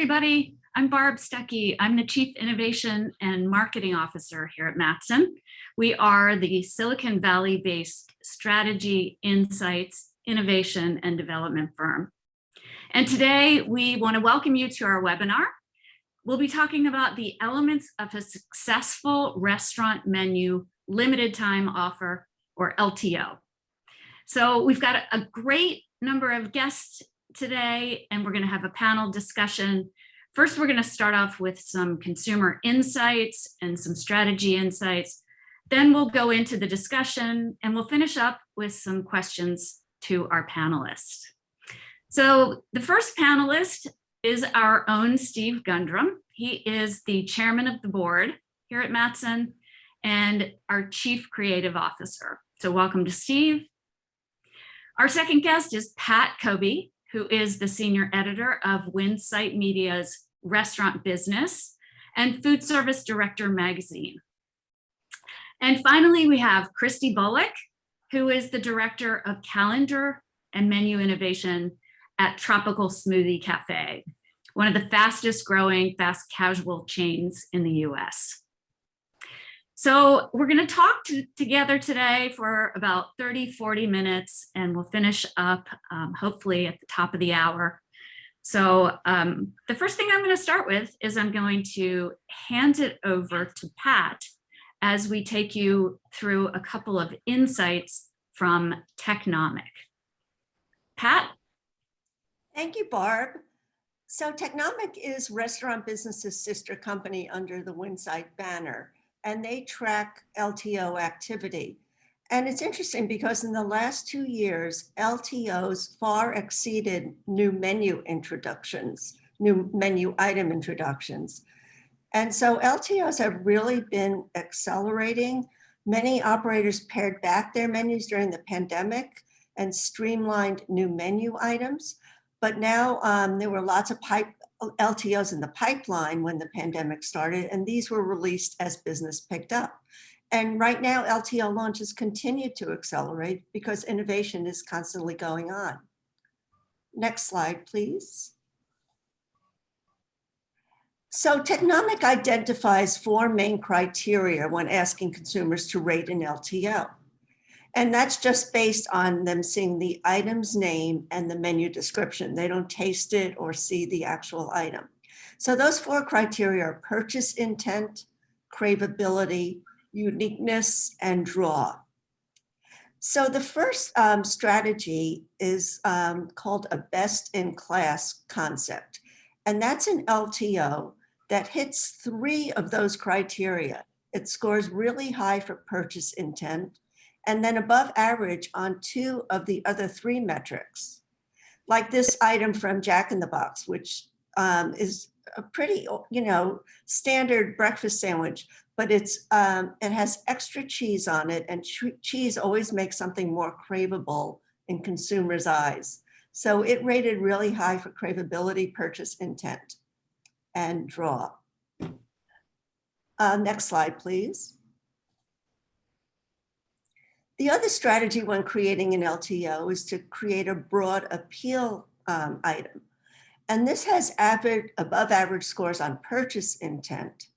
everybody. I'm Barb Stuckey. I'm the Chief Innovation and Marketing Officer here at Mattson. We are the Silicon Valley-based strategy, insights, innovation, and development firm. And today we want to welcome you to our webinar. We'll be talking about the elements of a successful restaurant menu limited time offer, or LTO. So we've got a great number of guests today, and we're going to have a panel discussion. First, we're going to start off with some consumer insights and some strategy insights. Then we'll go into the discussion, and we'll finish up with some questions to our panelists. So the first panelist is our own Steve Gundrum. He is the chairman of the board here at Mattson and our chief creative officer. So welcome to Steve. Our second guest is Pat Cobe, who is the senior editor of Winsight Media's Restaurant Business and Food Service Director magazine. And finally, we have Kristi Bullock, who is the director of calendar and menu innovation at Tropical Smoothie Café, one of the fastest growing fast casual chains in the US. So we're going to talk together today for about 30-40 minutes, and we'll finish up hopefully at the top of the hour. So the first thing I'm going to start with is I'm going to hand it over to Pat as we take you through a couple of insights from Technomic. Pat? Thank you, Barb. So Technomic is Restaurant Business's sister company under the Winsight banner, and they track LTO activity. And it's interesting because in the last 2 years, LTOs far exceeded new menu introductions, new menu item introductions. And so LTOs have really been accelerating. Many operators pared back their menus during the pandemic and streamlined new menu items. But now there were lots of LTOs in the pipeline when the pandemic started, and these were released as business picked up. And right now, LTO launches continue to accelerate because innovation is constantly going on. Next slide, please. So Technomic identifies 4 main criteria when asking consumers to rate an LTO. And that's just based on them seeing the item's name and the menu description. They don't taste it or see the actual item. So those 4 criteria are purchase intent, craveability, uniqueness, and draw. So the first strategy is called a best-in-class concept. And that's an LTO that hits 3 of those criteria. It scores really high for purchase intent, and then above average on 2 of the other 3 metrics. Like this item from Jack in the Box, which is a pretty, standard breakfast sandwich, but it has extra cheese on it, and cheese always makes something more craveable in consumers' eyes. So it rated really high for craveability, purchase intent, and draw. Next slide, please. The other strategy when creating an LTO is to create a broad appeal item. And this has above average scores on purchase intent.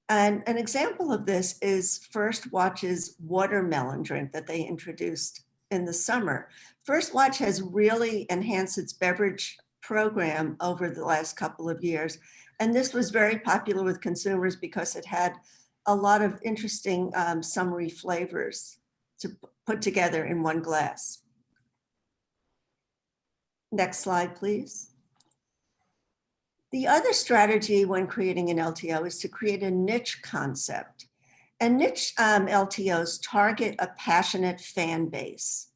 And an example of this is First Watch's watermelon drink that they introduced in the summer. First Watch has really enhanced its beverage program over the last couple of years. And this was very popular with consumers because it had a lot of interesting summery flavors to put together in one glass. Next slide, please. The other strategy when creating an LTO is to create a niche concept. And niche LTOs target a passionate fan base,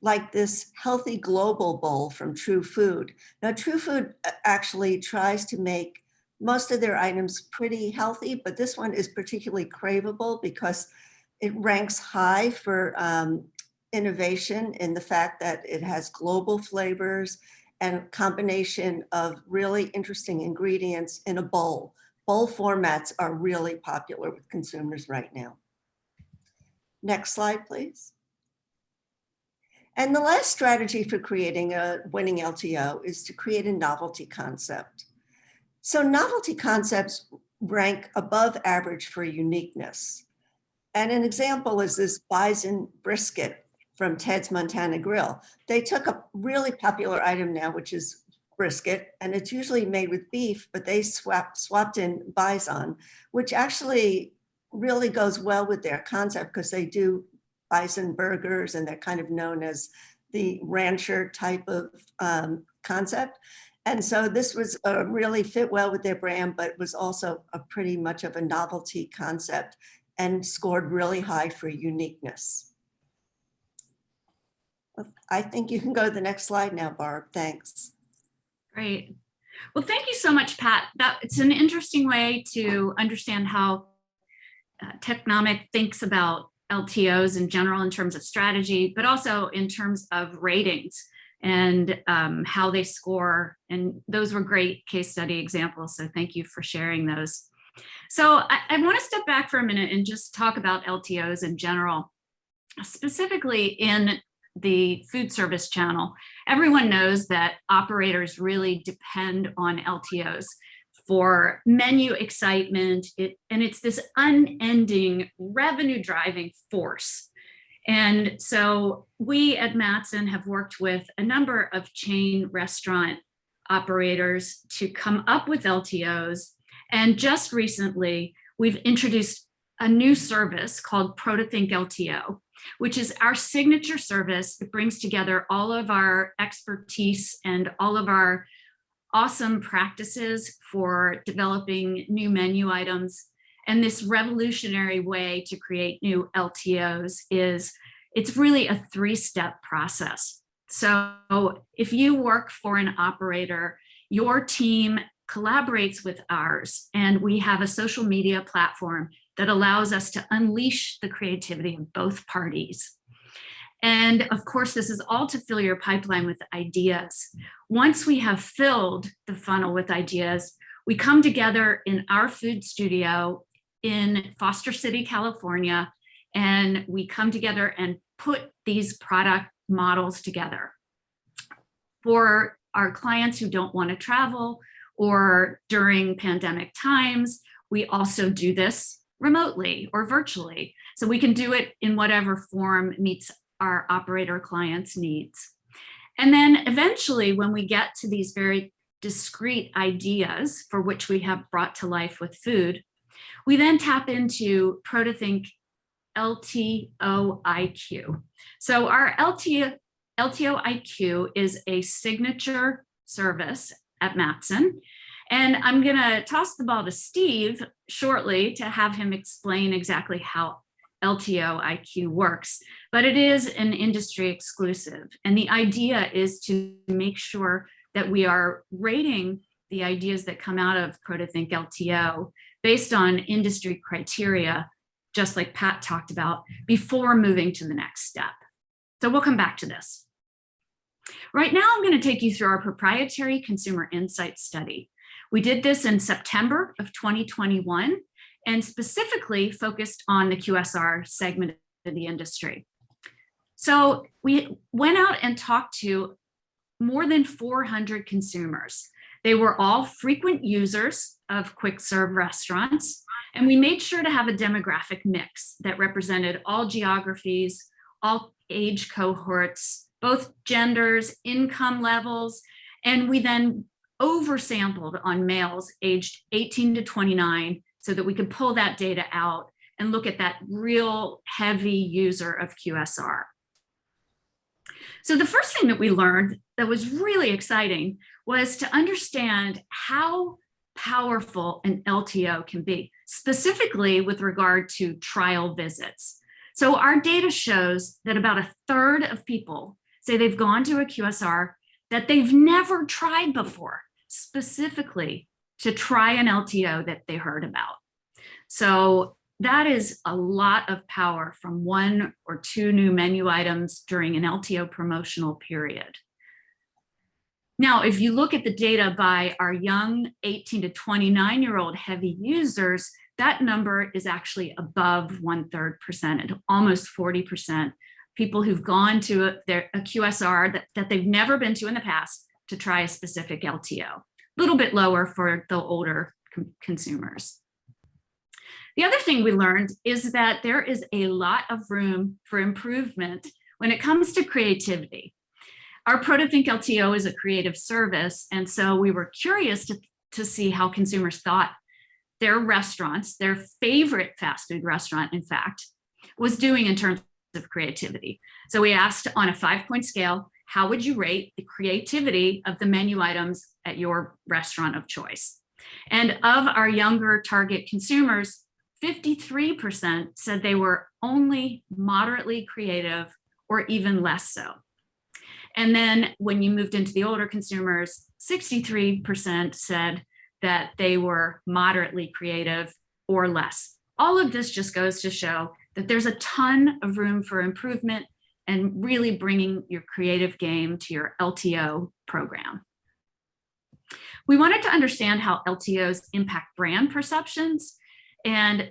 like this healthy global bowl from True Food. Now, True Food actually tries to make most of their items pretty healthy, but this one is particularly craveable because it ranks high for innovation in the fact that it has global flavors and a combination of really interesting ingredients in a bowl. Bowl formats are really popular with consumers right now. Next slide, please. And the last strategy for creating a winning LTO is to create a novelty concept. So novelty concepts rank above average for uniqueness. And an example is this bison brisket from Ted's Montana Grill. They took a really popular item now, which is brisket, and it's usually made with beef, but they swapped in bison, which actually really goes well with their concept because they do bison burgers and they're kind of known as the rancher type of concept. And so this was really fit well with their brand, but was also a pretty much of a novelty concept and scored really high for uniqueness. I think you can go to the next slide now, Barb. Thanks. Great. Well, thank you so much, Pat. It's an interesting way to understand how Technomic thinks about LTOs in general in terms of strategy, but also in terms of ratings and how they score. And those were great case study examples. So thank you for sharing those. So I want to step back for a minute and just talk about LTOs in general, specifically in the food service channel. Everyone knows that operators really depend on LTOs for menu excitement, and it's this unending revenue driving force. And so we at Mattson have worked with a number of chain restaurant operators to come up with LTOs. And just recently, we've introduced a new service called Protothink LTO, which is our signature service. It brings together all of our expertise and all of our awesome practices for developing new menu items. And this revolutionary way to create new LTOs it's really a three-step process. So if you work for an operator, your team collaborates with ours, and we have a social media platform that allows us to unleash the creativity of both parties. And of course, this is all to fill your pipeline with ideas. Once we have filled the funnel with ideas, we come together in our food studio in Foster City, California, and we come together and put these product models together. For our clients who don't want to travel or during pandemic times, we also do this remotely or virtually. So we can do it in whatever form meets our operator clients' needs. And then eventually, when we get to these very discrete ideas for which we have brought to life with food, we then tap into Protothink LTO IQ. So our LTO IQ is a signature service at Mattson. And I'm going to toss the ball to Steve shortly to have him explain exactly how LTO IQ works, but it is an industry exclusive. And the idea is to make sure that we are rating the ideas that come out of Protothink LTO based on industry criteria, just like Pat talked about, before moving to the next step. So we'll come back to this. Right now, I'm going to take you through our proprietary consumer insight study. We did this in September of 2021 and specifically focused on the QSR segment of the industry. So we went out and talked to more than 400 consumers. They were all frequent users of quick serve restaurants, and we made sure to have a demographic mix that represented all geographies, all age cohorts, both genders, income levels, and we then oversampled on males aged 18 to 29 so that we could pull that data out and look at that real heavy user of QSR. So the first thing that we learned that was really exciting was to understand how powerful an LTO can be, specifically with regard to trial visits. So our data shows that about a third of people say they've gone to a QSR that they've never tried before, specifically to try an LTO that they heard about. So that is a lot of power from one or two new menu items during an LTO promotional period. Now, if you look at the data by our young 18 to 29-year-old heavy users, that number is actually above 1/3%, almost 40%. People who've gone to a QSR that they've never been to in the past to try a specific LTO. little bit lower for the older consumers. The other thing we learned is that there is a lot of room for improvement when it comes to creativity. Our Protothink LTO is a creative service, and so we were curious to see how consumers thought their restaurants, their favorite fast food restaurant, in fact, was doing in terms of creativity. So we asked on a 5-point scale, how would you rate the creativity of the menu items at your restaurant of choice? And of our younger target consumers, 53% said they were only moderately creative or even less so. And then when you moved into the older consumers, 63% said that they were moderately creative or less. All of this just goes to show that there's a ton of room for improvement and really bringing your creative game to your LTO program. We wanted to understand how LTOs impact brand perceptions, and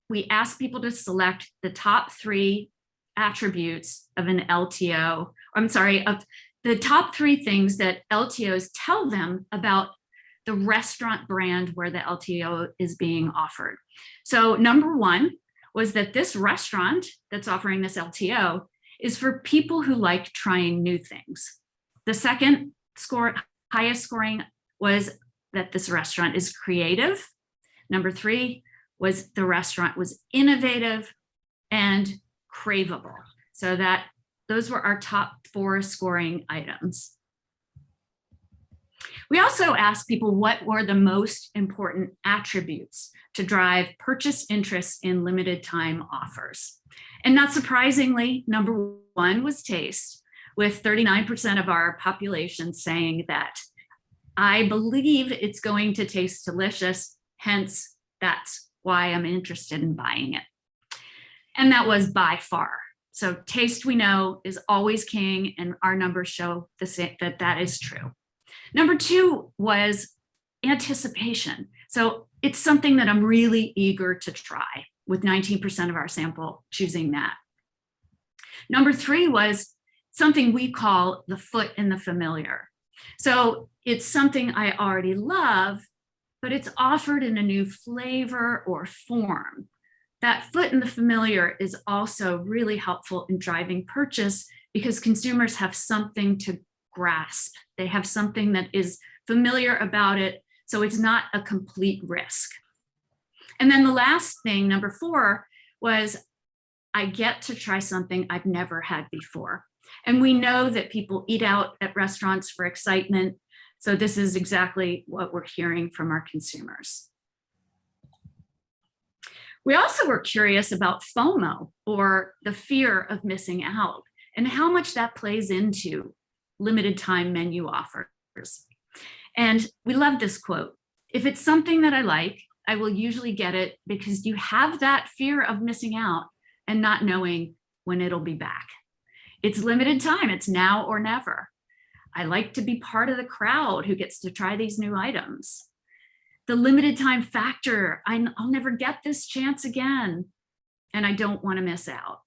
we asked people to select the top 3 attributes of an LTO, of the top 3 things that LTOs tell them about the restaurant brand where the LTO is being offered. So number 1 was that this restaurant that's offering this LTO is for people who like trying new things. The second highest scoring was that this restaurant is creative. Number 3 was the restaurant was innovative and craveable. So that those were our top 4 scoring items. We also asked people what were the most important attributes to drive purchase interest in limited time offers. And not surprisingly, number 1 was taste, with 39% of our population saying that I believe it's going to taste delicious, hence that's why I'm interested in buying it. And that was by far. So taste, we know, is always king, and our numbers show that is true. Number 2 was anticipation. So it's something that I'm really eager to try, with 19% of our sample choosing that. Number 3 was something we call the foot in the familiar. So it's something I already love, but it's offered in a new flavor or form. That foot in the familiar is also really helpful in driving purchase because consumers have something to grasp. They have something that is familiar about it, so it's not a complete risk. And then the last thing, number 4, was I get to try something I've never had before. And we know that people eat out at restaurants for excitement, so this is exactly what we're hearing from our consumers. We also were curious about FOMO, or the fear of missing out, and how much that plays into limited time menu offers. And we love this quote: if it's something that I like, I will usually get it because you have that fear of missing out and not knowing when it'll be back. It's limited time, it's now or never. I like to be part of the crowd who gets to try these new items. The limited time factor, I'll never get this chance again, and I don't want to miss out.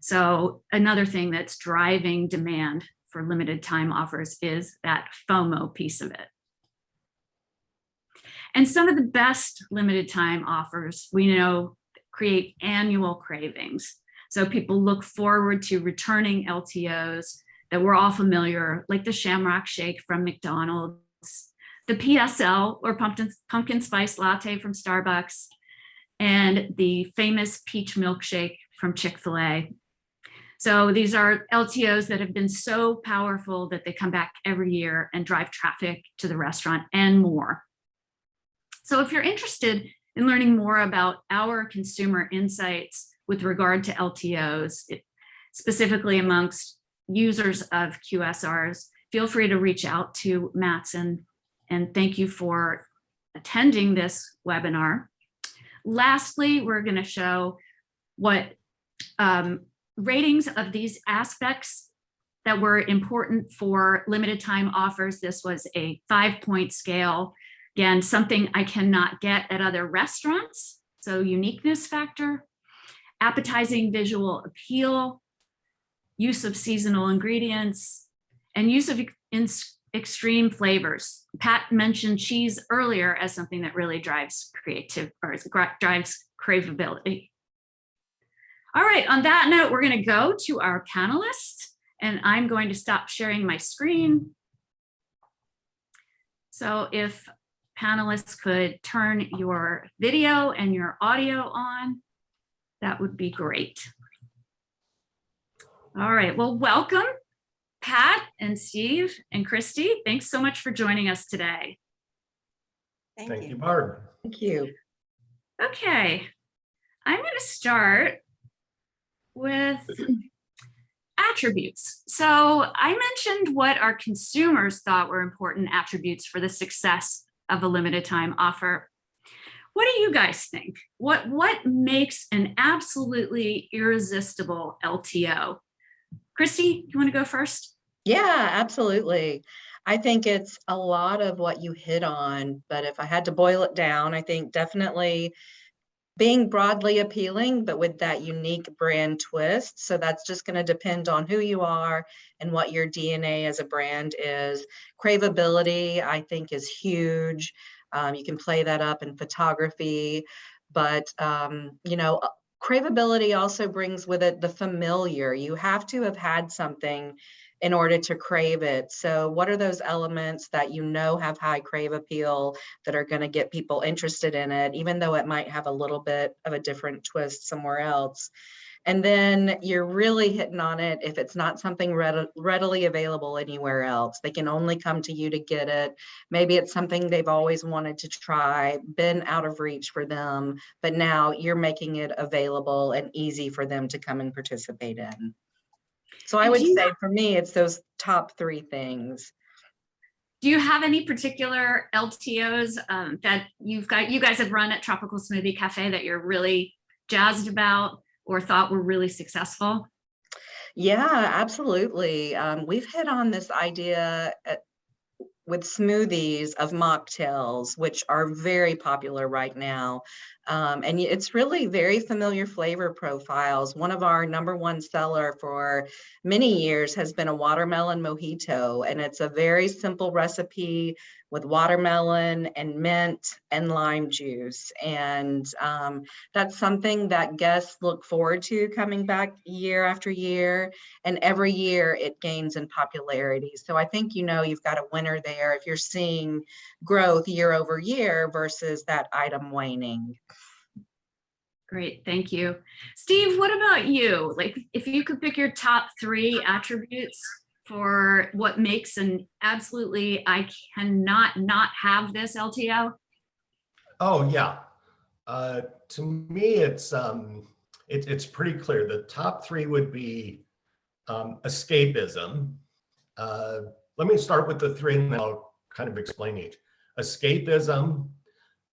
So another thing that's driving demand for limited time offers is that FOMO piece of it. And some of the best limited time offers we know create annual cravings. So people look forward to returning LTOs that we're all familiar, like the Shamrock Shake from McDonald's, the PSL or pumpkin spice latte from Starbucks, and the famous peach milkshake from Chick-fil-A. So these are LTOs that have been so powerful that they come back every year and drive traffic to the restaurant and more. So if you're interested in learning more about our consumer insights with regard to LTOs, specifically amongst users of QSRs, feel free to reach out to Mattson, and thank you for attending this webinar. Lastly, we're going to show what ratings of these aspects that were important for limited time offers. This was a 5-point scale. Again, something I cannot get at other restaurants, so uniqueness factor, appetizing visual appeal, use of seasonal ingredients, and use of extreme flavors. Pat mentioned cheese earlier as something that really drives drives craveability. All right, on that note, we're going to go to our panelists, and I'm going to stop sharing my screen. So if panelists could turn your video and your audio on, that would be great. All right, well, welcome, Pat and Steve and Kristi. Thanks so much for joining us today. Thank you, Barb. Thank you. Okay, I'm going to start with attributes. So I mentioned what our consumers thought were important attributes for the success of a limited time offer. What do you guys think? What makes an absolutely irresistible LTO? Kristi, you want to go first? Yeah, absolutely. I think it's a lot of what you hit on, but if I had to boil it down, I think definitely being broadly appealing, but with that unique brand twist. So that's just going to depend on who you are and what your DNA as a brand is. Craveability, I think, is huge. You can play that up in photography, but you know, craveability also brings with it the familiar. You have to have had something in order to crave it. So what are those elements that you know have high crave appeal that are going to get people interested in it, even though it might have a little bit of a different twist somewhere else? And then you're really hitting on it if it's not something readily available anywhere else. They can only come to you to get it. Maybe it's something they've always wanted to try, been out of reach for them, but now you're making it available and easy for them to come and participate in. So I would say for me, it's those top three things. Do you have any particular LTOs that you guys have run at Tropical Smoothie Café that you're really jazzed about or thought were really successful? Yeah, absolutely. We've hit on this idea with smoothies of mocktails, which are very popular right now. And it's really very familiar flavor profiles. One of our #1 seller for many years has been a watermelon mojito, and it's a very simple recipe with watermelon and mint and lime juice. And that's something that guests look forward to coming back year after year. And every year it gains in popularity. So I think, you know, you've got a winner there if you're seeing growth year over year versus that item waning. Great, thank you. Steve, what about you? Like, if you could pick your top 3 attributes for what makes an absolutely, I cannot not have this LTO? Oh yeah, to me it's pretty clear. The top 3 would be escapism. Let me start with the 3 and then I'll kind of explain each. Escapism,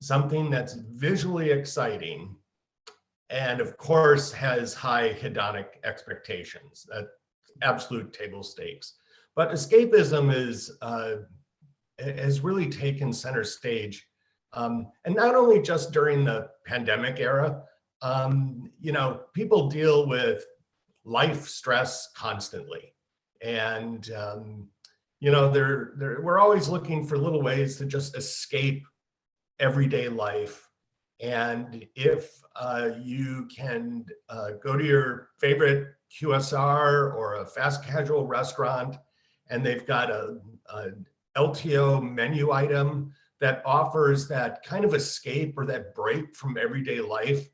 something that's visually exciting, and of course has high hedonic expectations. That absolute table stakes. But escapism has really taken center stage, and not only just during the pandemic era. You know, people deal with life stress constantly, and you know, we're always looking for little ways to just escape everyday life. And if you can go to your favorite QSR or a fast casual restaurant, and they've got a LTO menu item that offers that kind of escape or that break from everyday life,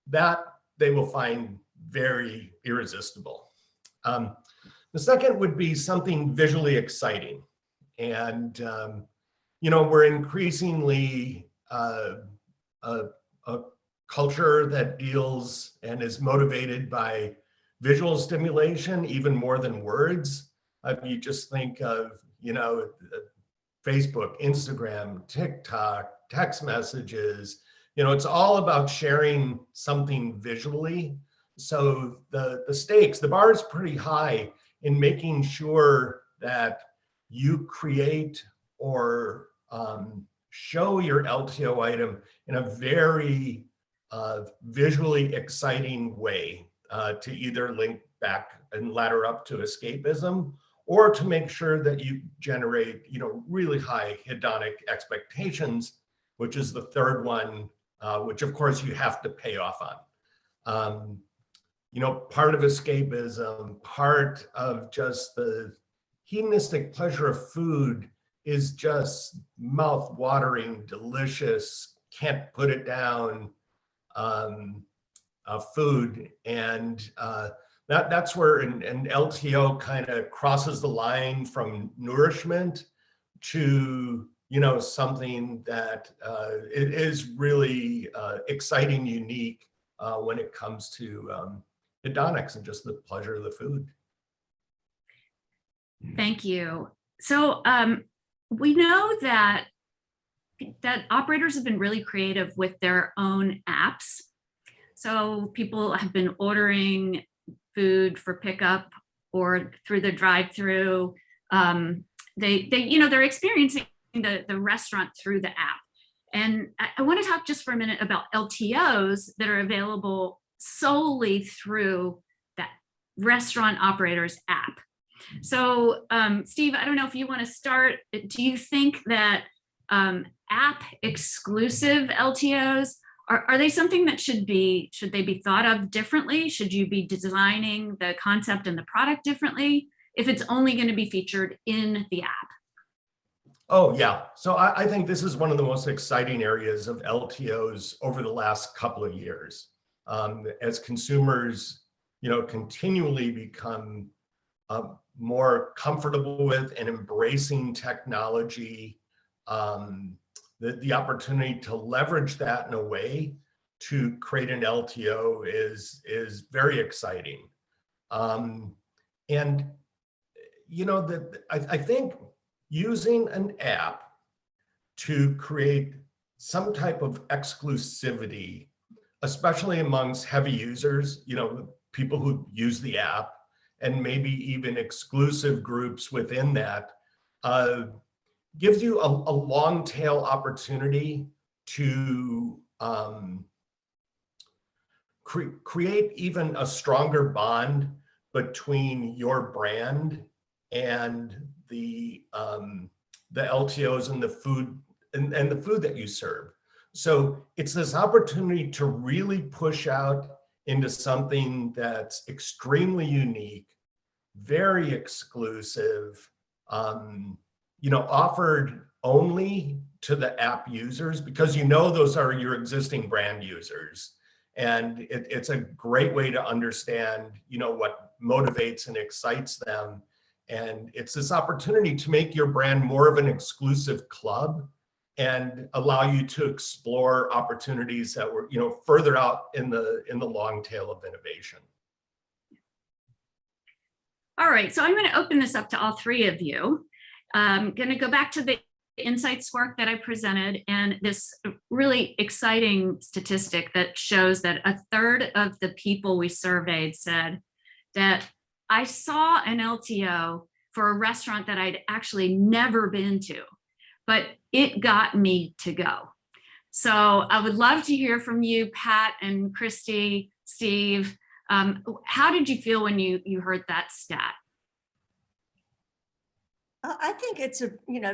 that they will find very irresistible. The second would be something visually exciting. And, you know, we're increasingly a culture that deals and is motivated by visual stimulation even more than words. You just think of, you know, Facebook, Instagram, TikTok, text messages, you know, it's all about sharing something visually. So the stakes, the bar is pretty high in making sure that you create or show your LTO item in a very visually exciting way to either link back and ladder up to escapism or to make sure that you generate, really high hedonic expectations, which is the third one, which of course you have to pay off on. Part of escapism, part of just the hedonistic pleasure of food is just mouth-watering, delicious, can't put it down food. And that's where an LTO kind of crosses the line from nourishment to, something that it is really exciting, unique when it comes to hedonics and just the pleasure of the food. Thank you. So we know that operators have been really creative with their own apps. So people have been ordering food for pickup or through the drive-through. They're experiencing the restaurant through the app. And I want to talk just for a minute about LTOs that are available solely through that restaurant operator's app. So Steve, I don't know if you want to start. Do you think that app exclusive LTOs, are they something that should they be thought of differently? Should you be designing the concept and the product differently if it's only going to be featured in the app? Oh, yeah. So I think this is one of the most exciting areas of LTOs over the last couple of years. As consumers, continually become more comfortable with and embracing technology, the opportunity to leverage that in a way to create an LTO is very exciting. I think using an app to create some type of exclusivity, especially amongst heavy users, people who use the app, and maybe even exclusive groups within that, gives you a long tail opportunity to create even a stronger bond between your brand and the LTOs and the food and the food that you serve. So it's this opportunity to really push out into something that's extremely unique, very exclusive, offered only to the app users, because those are your existing brand users. And it's a great way to understand, what motivates and excites them. And it's this opportunity to make your brand more of an exclusive club and allow you to explore opportunities that were, further out in the long tail of innovation. All right, so I'm going to open this up to all three of you. I'm going to go back to the insights work that I presented and this really exciting statistic that shows that 1/3 of the people we surveyed said that I saw an LTO for a restaurant that I'd actually never been to, but it got me to go. So I would love to hear from you, Pat and Kristi, Steve. How did you feel when you heard that stat? I think it's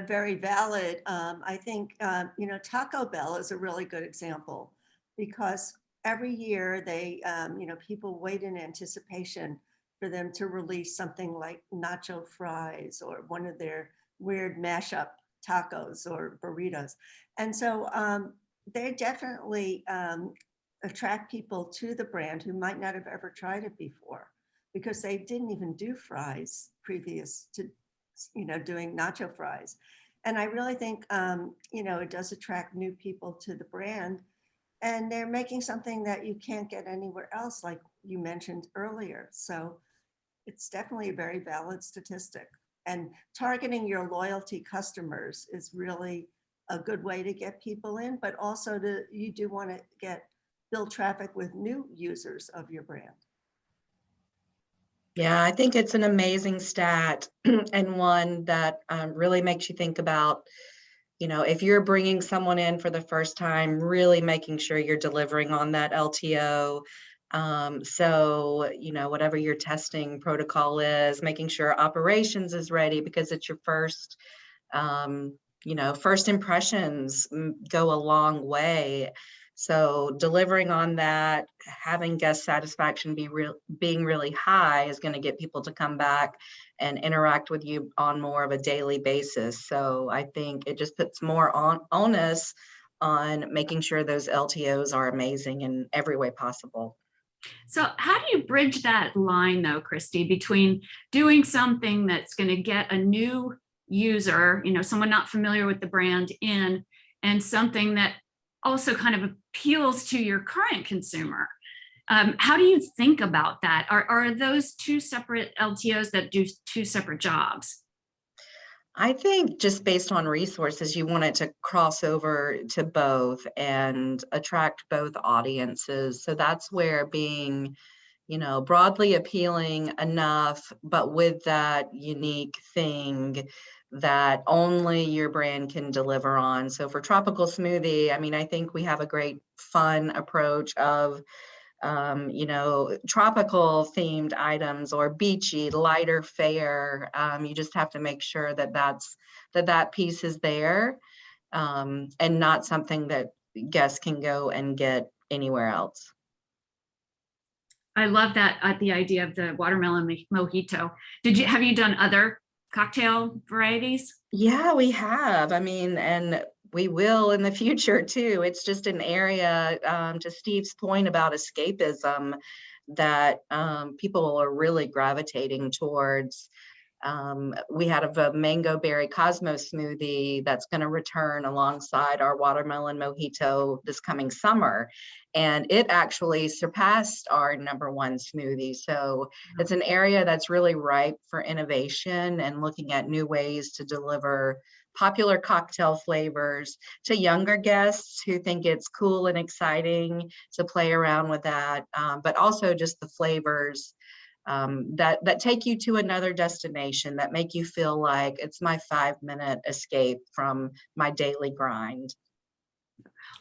very valid. I think Taco Bell is a really good example, because every year they people wait in anticipation for them to release something like nacho fries or one of their weird mashup tacos or burritos, and so they definitely attract people to the brand who might not have ever tried it before, because they didn't even do fries previous to doing nacho fries. And I really think, it does attract new people to the brand, and they're making something that you can't get anywhere else, like you mentioned earlier. So it's definitely a very valid statistic. And targeting your loyalty customers is really a good way to get people in, but also you do want to build traffic with new users of your brand. Yeah, I think it's an amazing stat and one that really makes you think about, if you're bringing someone in for the first time, really making sure you're delivering on that LTO. So, whatever your testing protocol is, making sure operations is ready because it's your first, first impressions go a long way. So delivering on that, having guest satisfaction being really high is going to get people to come back and interact with you on more of a daily basis. So I think it just puts more onus on making sure those LTOs are amazing in every way possible. So how do you bridge that line though, Kristi, between doing something that's going to get a new user, someone not familiar with the brand in, and something that also kind of appeals to your current consumer? How do you think about that? Are those two separate LTOs that do two separate jobs? I think just based on resources, you want it to cross over to both and attract both audiences. So that's where being, broadly appealing enough, but with that unique thing that only your brand can deliver on. So for Tropical Smoothie, I think we have a great fun approach of tropical themed items or beachy, lighter fare. You just have to make sure that piece is there, and not something that guests can go and get anywhere else. I love that, the idea of the watermelon mojito. Have you done other cocktail varieties? Yeah, we have. And we will in the future too. It's just an area, to Steve's point about escapism, that people are really gravitating towards. We had a mango berry Cosmo smoothie that's going to return alongside our watermelon mojito this coming summer. And it actually surpassed our #1 smoothie. So it's an area that's really ripe for innovation and looking at new ways to deliver popular cocktail flavors to younger guests who think it's cool and exciting to play around with that, but also just the flavors that take you to another destination, that make you feel like it's my 5-minute escape from my daily grind.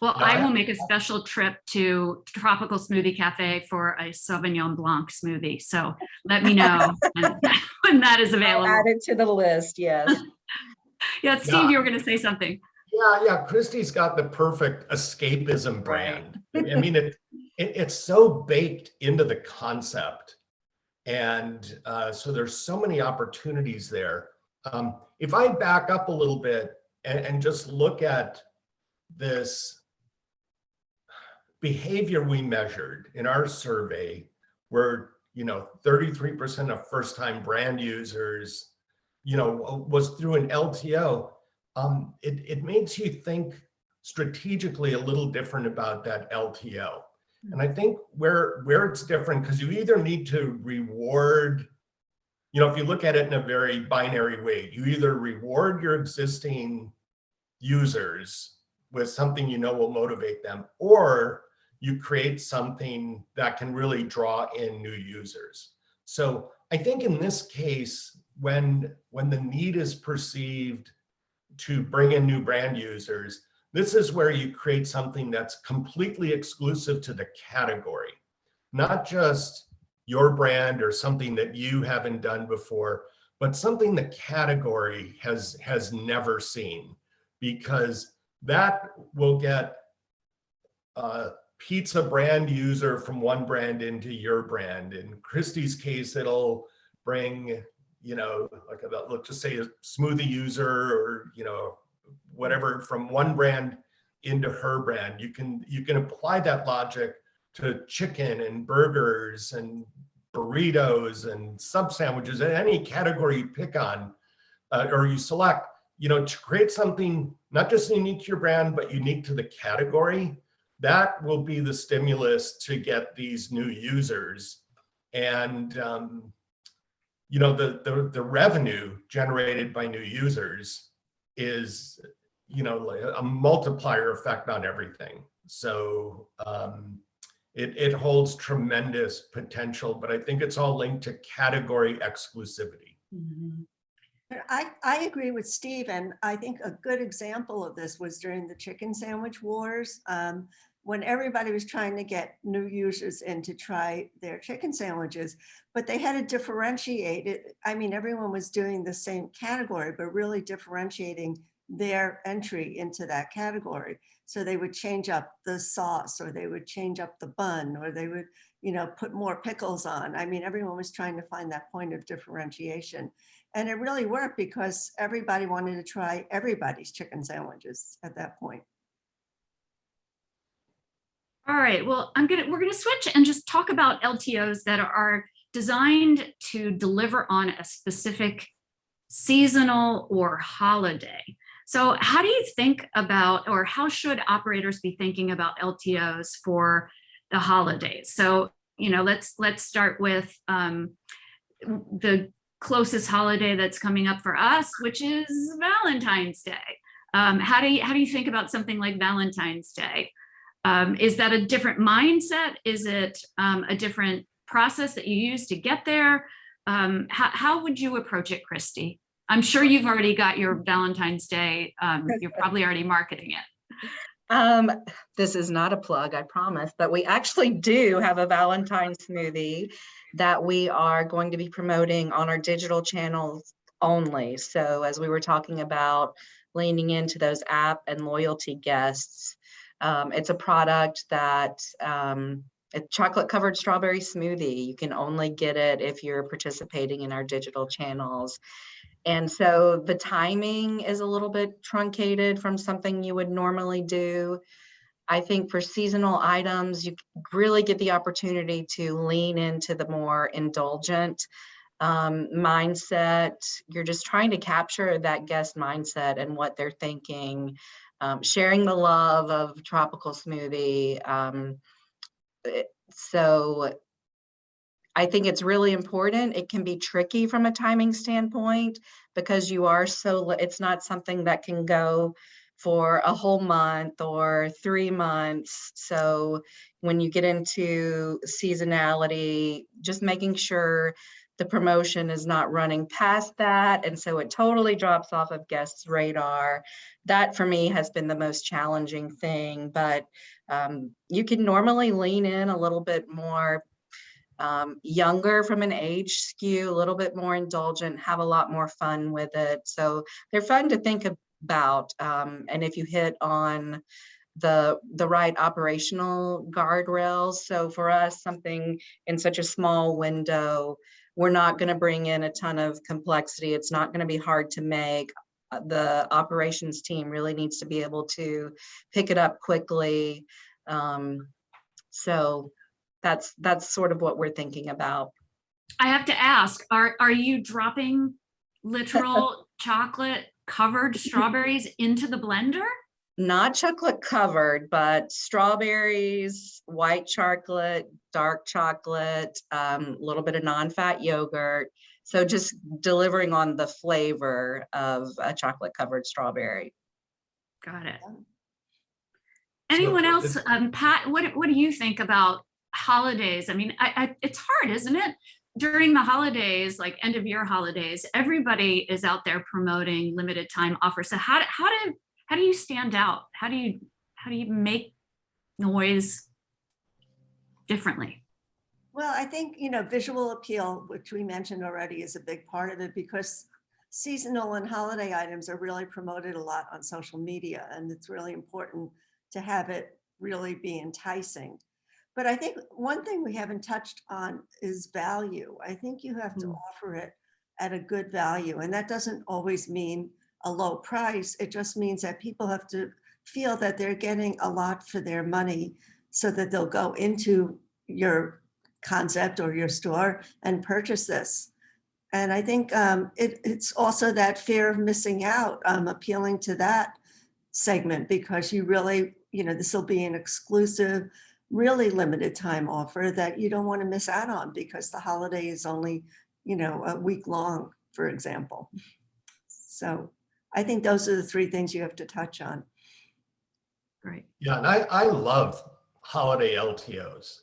Well, I will make a special trip to Tropical Smoothie Café for a Sauvignon Blanc smoothie. So let me know when that is available. I'll add it to the list, yes. Yeah, Steve, you were going to say something. Yeah. Kristi's got the perfect escapism brand. Right. It's so baked into the concept. And so there's so many opportunities there. If I back up a little bit and just look at this behavior we measured in our survey, where 33% of first-time brand users, was through an LTO. It makes you think strategically a little different about that LTO. And I think where it's different, because you either need to reward, if you look at it in a very binary way, you either reward your existing users with something will motivate them, or you create something that can really draw in new users. So I think in this case, when the need is perceived to bring in new brand users, this is where you create something that's completely exclusive to the category, not just your brand or something that you haven't done before, but something the category has never seen, because that will get a pizza brand user from one brand into your brand. In Kristi's case, it'll bring, let's just say a smoothie user or, whatever from one brand into her brand. You can apply that logic to chicken and burgers and burritos and sub sandwiches, and any category you pick on or you select, to create something not just unique to your brand, but unique to the category. That will be the stimulus to get these new users. And the revenue generated by new users is a multiplier effect on everything. So it holds tremendous potential, but I think it's all linked to category exclusivity. Mm-hmm. I agree with Steve, and I think a good example of this was during the chicken sandwich wars. when everybody was trying to get new users in to try their chicken sandwiches, but they had to differentiate it. I mean, everyone was doing the same category, but really differentiating their entry into that category. So they would change up the sauce, or they would change up the bun, or they would, put more pickles on. I mean, everyone was trying to find that point of differentiation. And it really worked because everybody wanted to try everybody's chicken sandwiches at that point. All right, well, we're gonna switch and just talk about LTOs that are designed to deliver on a specific seasonal or holiday. So how do you think about, or how should operators be thinking about LTOs for the holidays? So, let's start with the closest holiday that's coming up for us, which is Valentine's Day. How do you think about something like Valentine's Day? Is that a different mindset? Is it a different process that you use to get there? How would you approach it, Kristi? I'm sure you've already got your Valentine's Day. You're probably already marketing it. This is not a plug, I promise, but we actually do have a Valentine's smoothie that we are going to be promoting on our digital channels only. So as we were talking about leaning into those app and loyalty guests, it's a product that it's chocolate covered strawberry smoothie. You can only get it if you're participating in our digital channels. And so the timing is a little bit truncated from something you would normally do. I think for seasonal items, you really get the opportunity to lean into the more indulgent mindset. You're just trying to capture that guest mindset and what they're thinking, sharing the love of Tropical Smoothie. So I think it's really important. It can be tricky from a timing standpoint because it's not something that can go for a whole month or 3 months. So when you get into seasonality, just making sure the promotion is not running past that. And so it totally drops off of guests' radar. That for me has been the most challenging thing, but you can normally lean in a little bit more younger from an age skew, a little bit more indulgent, have a lot more fun with it. So they're fun to think about. And if you hit on the right operational guardrails. So for us, something in such a small window, we're not going to bring in a ton of complexity. It's not going to be hard to make. The operations team really needs to be able to pick it up quickly. So that's sort of what we're thinking about. I have to ask, are you dropping literal chocolate covered strawberries into the blender? Not chocolate covered, but strawberries, white chocolate, dark chocolate, a little bit of non-fat yogurt. So just delivering on the flavor of a chocolate covered strawberry. Got it. Anyone else? Pat, what do you think about holidays? I mean, it's hard, isn't it? During the holidays, like end of year holidays, everybody is out there promoting limited time offers. So how do you stand out? How do you make noise differently? Well, I think, visual appeal, which we mentioned already, is a big part of it because seasonal and holiday items are really promoted a lot on social media, and it's really important to have it really be enticing. But I think one thing we haven't touched on is value. I think you have to offer it at a good value, and that doesn't always mean a low price. It just means that people have to feel that they're getting a lot for their money so that they'll go into your concept or your store and purchase this. And I think it's also that fear of missing out, appealing to that segment, because you really, this will be an exclusive, really limited time offer that you don't want to miss out on because the holiday is only, a week long, for example. So I think those are the 3 things you have to touch on. Right. Yeah, and I love holiday LTOs.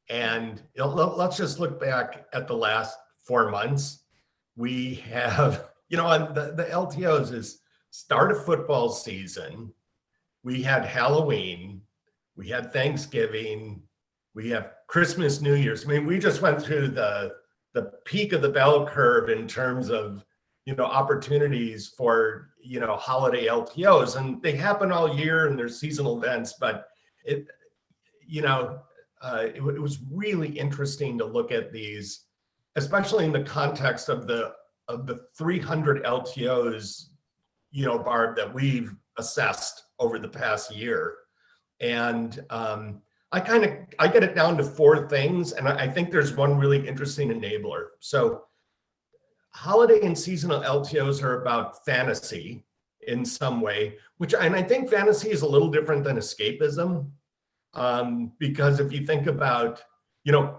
And let's just look back at the last 4 months. We have, on the LTOs is start of football season. We had Halloween. we had Thanksgiving, we have Christmas, New Year's. I mean, we just went through the peak of the bell curve in terms of, opportunities for, holiday LTOs, and they happen all year and there's seasonal events, but it was really interesting to look at these, especially in the context of the 300 LTOs, Barb, that we've assessed over the past year. And I get it down to 4 things, and I think there's one really interesting enabler. So holiday and seasonal LTOs are about fantasy in some way, and I think fantasy is a little different than escapism, because if you think about,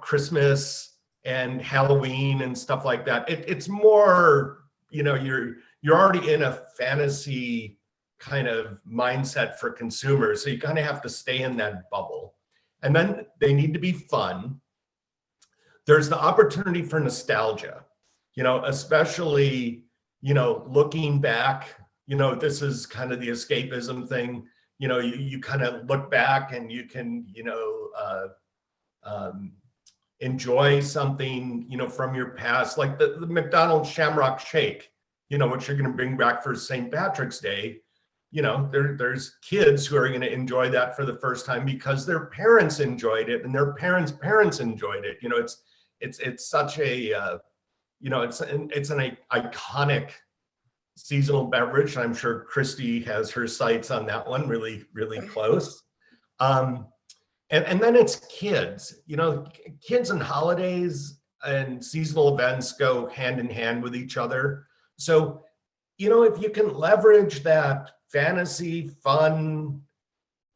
Christmas and Halloween and stuff like that, it's more, you're already in a fantasy kind of mindset for consumers, so you kind of have to stay in that bubble. And then they need to be fun. There's the opportunity for nostalgia, especially, looking back, this is kind of the escapism thing. You kind of look back and you can, enjoy something, from your past, like the McDonald's Shamrock Shake, which you're going to bring back for St. Patrick's Day. There's kids who are going to enjoy that for the first time because their parents enjoyed it and their parents enjoyed it. It's such a, it's an iconic seasonal beverage. I'm sure Kristi has her sights on that one really, really close. And then it's kids, kids and holidays and seasonal events go hand in hand with each other. So, if you can leverage that fantasy, fun,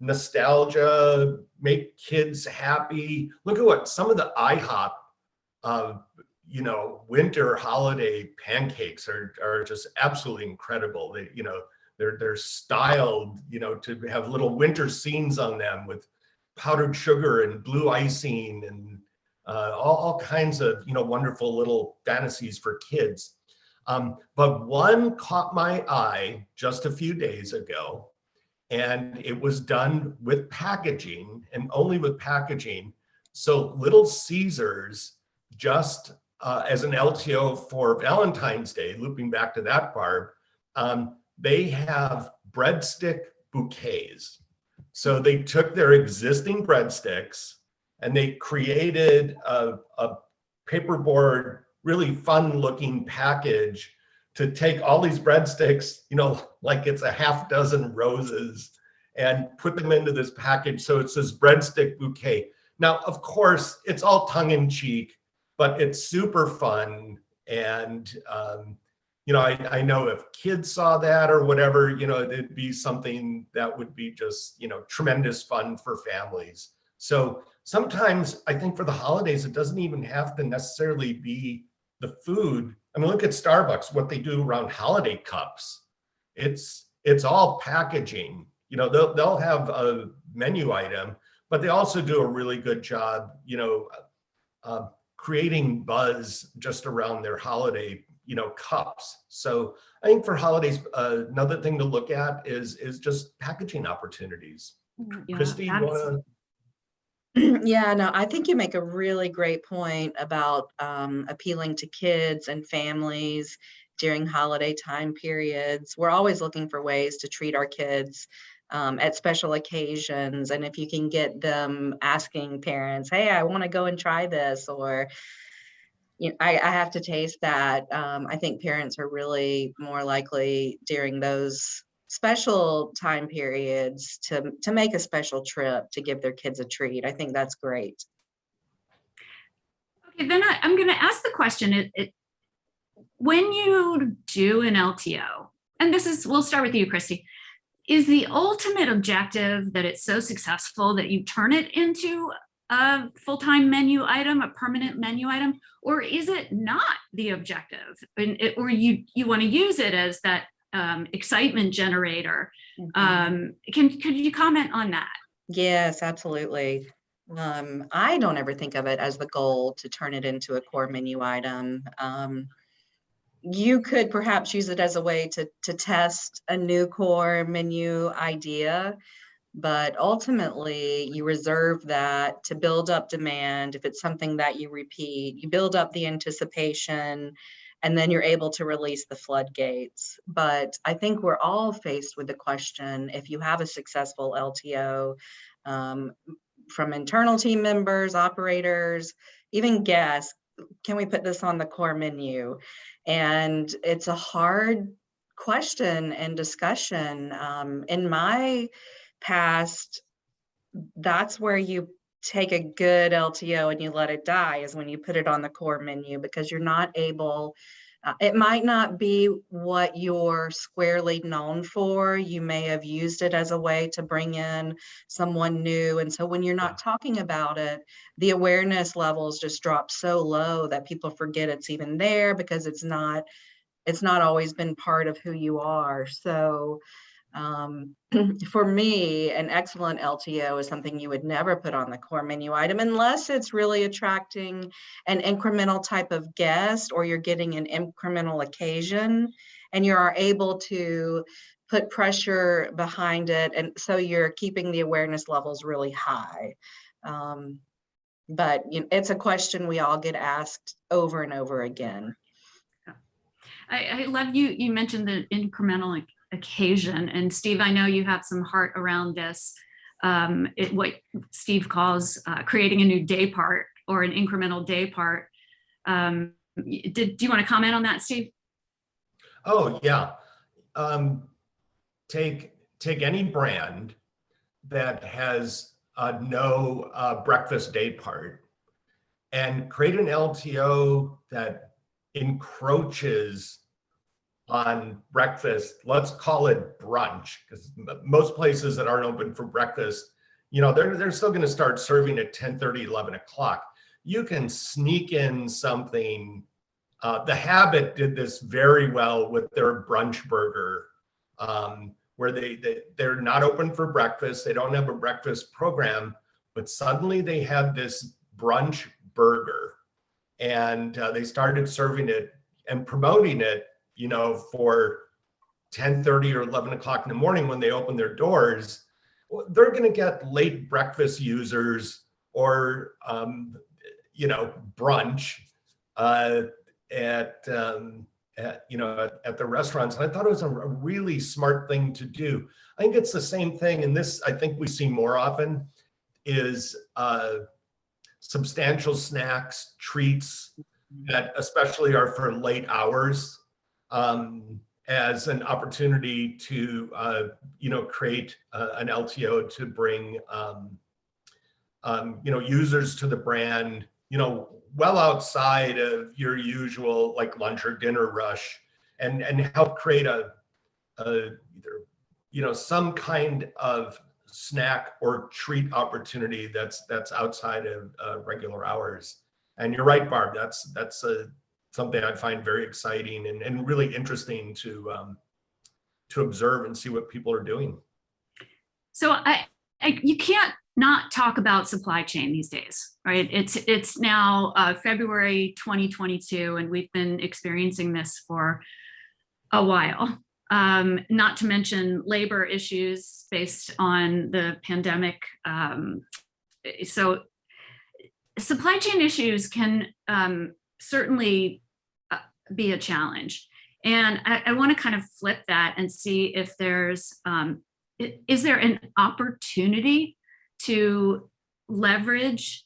nostalgia, make kids happy. Look at what some of the IHOP, winter holiday pancakes are just absolutely incredible. They, they're styled, to have little winter scenes on them with powdered sugar and blue icing and all kinds of, wonderful little fantasies for kids. But one caught my eye just a few days ago, and it was done with packaging and only with packaging. So Little Caesars, just as an LTO for Valentine's Day, looping back to that, Barb, they have breadstick bouquets. So they took their existing breadsticks and they created a paperboard, really fun looking package to take all these breadsticks, like it's a half dozen roses, and put them into this package. So it's this breadstick bouquet. Now, of course, it's all tongue in cheek, but it's super fun. And, I know if kids saw that or whatever, it'd be something that would be just, tremendous fun for families. So sometimes I think for the holidays, it doesn't even have to necessarily be the food. I mean, look at Starbucks, what they do around holiday cups. It's all packaging. They'll have a menu item, but they also do a really good job, creating buzz just around their holiday, cups. So I think for holidays, another thing to look at is just packaging opportunities. Yeah, Kristi, you want to? Yeah, no, I think you make a really great point about appealing to kids and families during holiday time periods. We're always looking for ways to treat our kids at special occasions. And if you can get them asking parents, hey, I want to go and try this, or I have to taste that. I think parents are really more likely during those special time periods to make a special trip to give their kids a treat. I think that's great. Okay, then I'm going to ask the question, when you do an LTO, and we'll start with you, Kristi, is the ultimate objective that it's so successful that you turn it into a full-time menu item, a permanent menu item, or is it not the objective? Or you want to use it as that excitement generator? Could you comment on that? Yes, absolutely. I don't ever think of it as the goal to turn it into a core menu item. You could perhaps use it as a way to test a new core menu idea, but ultimately you reserve that to build up demand. If it's something that you repeat, you build up the anticipation, and then you're able to release the floodgates. But I think we're all faced with the question, if you have a successful LTO, from internal team members, operators, even guests, can we put this on the core menu? And it's a hard question and discussion. In my past, that's where you take a good LTO and you let it die, is when you put it on the core menu, because you're not able, it might not be what you're squarely known for. You may have used it as a way to bring in someone new. And so when you're not talking about it, the awareness levels just drop so low that people forget it's even there, because it's not always been part of who you are. So for me, an excellent LTO is something you would never put on the core menu item unless it's really attracting an incremental type of guest, or you're getting an incremental occasion and you are able to put pressure behind it. And so you're keeping the awareness levels really high. But it's a question we all get asked over and over again. I love you mentioned the incremental occasion, and Steve, I know you have some heart around this, what Steve calls creating a new day part, or an incremental day part. Do you want to comment on that, Steve? Oh yeah. Take any brand that has no breakfast day part and create an LTO that encroaches on breakfast. Let's call it brunch, because most places that aren't open for breakfast, they're still going to start serving at 10:30, 11 o'clock. You can sneak in something. The Habit did this very well with their brunch burger, where they're not open for breakfast. They don't have a breakfast program, but suddenly they have this brunch burger, and they started serving it and promoting it, for 10:30 or 11 o'clock in the morning when they open their doors. They're going to get late breakfast users, or brunch at the restaurants. And I thought it was a really smart thing to do. I think it's the same thing, and this I think we see more often, is substantial snacks, treats that especially are for late hours, as an opportunity to create an LTO to bring users to the brand, well outside of your usual like lunch or dinner rush, and help create either some kind of snack or treat opportunity that's outside of regular hours. And you're right, Barb, that's something I find very exciting and really interesting to observe and see what people are doing. So you can't not talk about supply chain these days, right? It's now February 2022, and we've been experiencing this for a while. Not to mention labor issues based on the pandemic. So supply chain issues can certainly be a challenge. And I want to kind of flip that and see if there's, is there an opportunity to leverage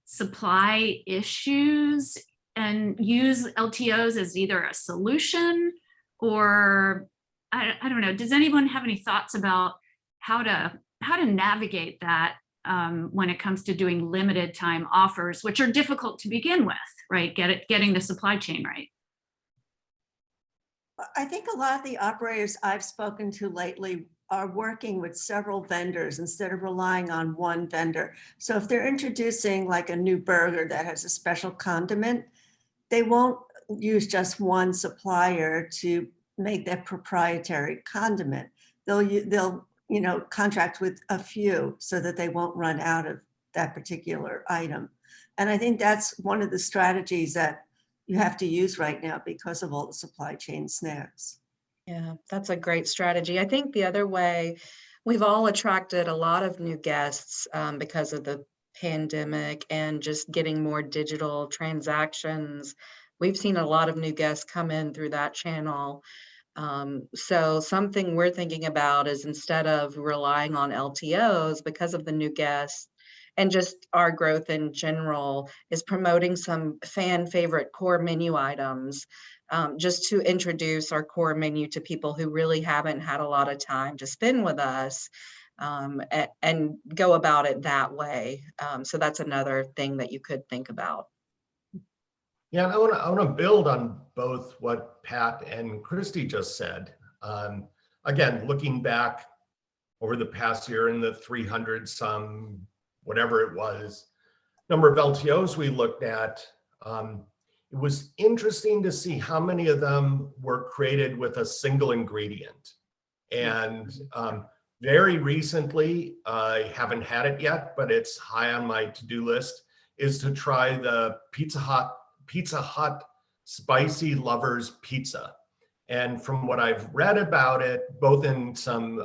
supply issues and use LTOs as either a solution, or I don't know, does anyone have any thoughts about how to navigate that when it comes to doing limited time offers, which are difficult to begin with, right? Getting the supply chain right. I think a lot of the operators I've spoken to lately are working with several vendors instead of relying on one vendor. So if they're introducing like a new burger that has a special condiment, they won't use just one supplier to make that proprietary condiment. They'll contract with a few so that they won't run out of that particular item. And I think that's one of the strategies that you have to use right now because of all the supply chain snags. Yeah, that's a great strategy. I think the other way We've all attracted a lot of new guests because of the pandemic and just getting more digital transactions. We've seen a lot of new guests come in through that channel. So something we're thinking about is, instead of relying on LTOs because of the new guests and just our growth in general, is promoting some fan favorite core menu items, just to introduce our core menu to people who really haven't had a lot of time to spend with us, and go about it that way. So that's another thing that you could think about. Yeah, and I want to build on both what Pat and Kristi just said. Again, looking back over the past year in the 300 some, whatever it was, number of LTOs we looked at, it was interesting to see how many of them were created with a single ingredient. And very recently, I haven't had it yet, but it's high on my to-do list, is to try the Pizza Hut Spicy Lovers Pizza. And from what I've read about it, both in some